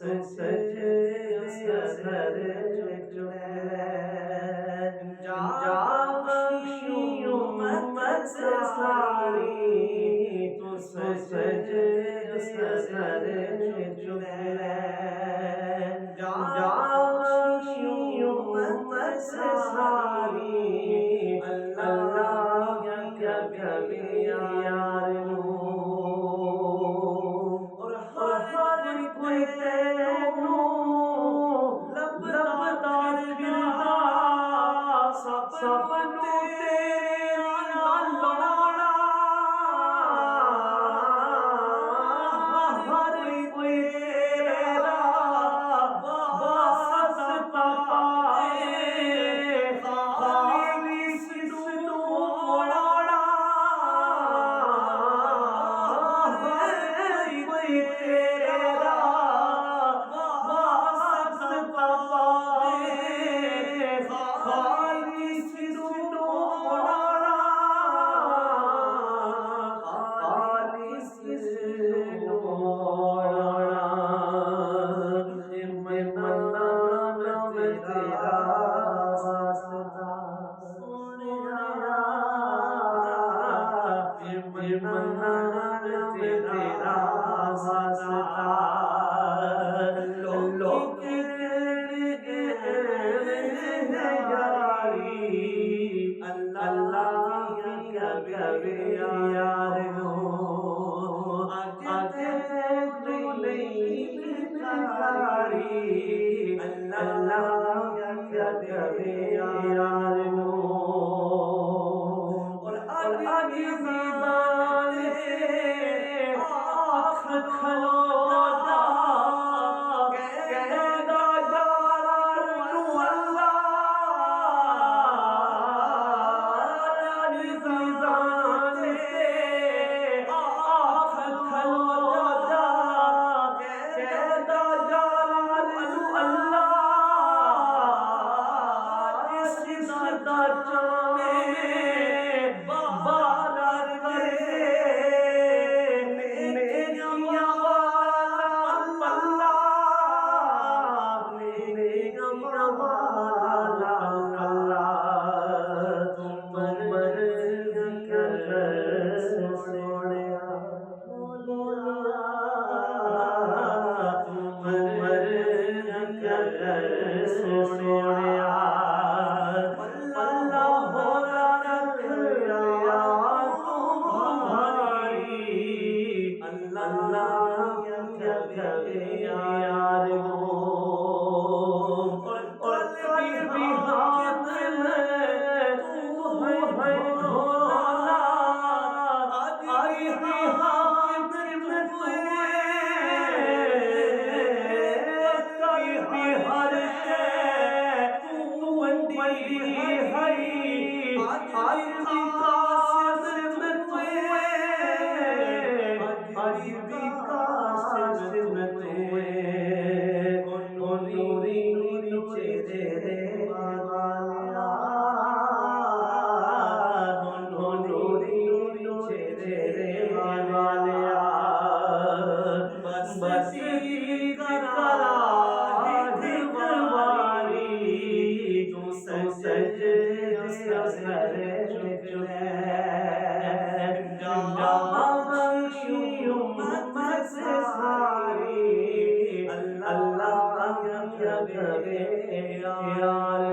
सजे सर जाबी उम्मत सारी तो सजे सर जाबी उम्मत सारी अल्लाह क्या कभी यार और हर कोई तेनू लबदार फिरदा सपनू तेरे नाल लौड़ा हर कोई तेरा वास्ता पाए खाली सिनू मोड़ा हर कोई तेरा वास्ता पाए खाली सिनू मोड़ा खाली सिनू मोड़ा मन्ना में तेरा वास्ता सोनिया मन्ना में तेरा वास्ता लोग यारी अल्लाह क्या कभी यार आगे तू नहीं भिखारी अल्लाह क्या कभी यार और आगे ज़बान से आँख खलो जा कहदा यार तू अल्लाह आगे ज़बान से आँख खलो जा कहदा यार तू अल्लाह जिसदा चाहे बार करे नेकियां वाला अल्लाह नेकियां वाला अल्लाह तुम मर्ज़ी कर सोनिया तुम मर्ज़ी कर सोनिया अल्लाह होगा रखया तुम्हारी अल्लाह क्या करे यार और भी हाथ में तू है भोला आई भी हाथ में तू कई भी हर शे तू बंदी है आज भी कासिम तू आज भी कासिम तू नूरी नीचे तेरे वालिया नूरी नीचे तेरे वालिया बस करा हिकवारी तू सजे सर जाबी उम्मत सारी अल्लाह क्या करे यार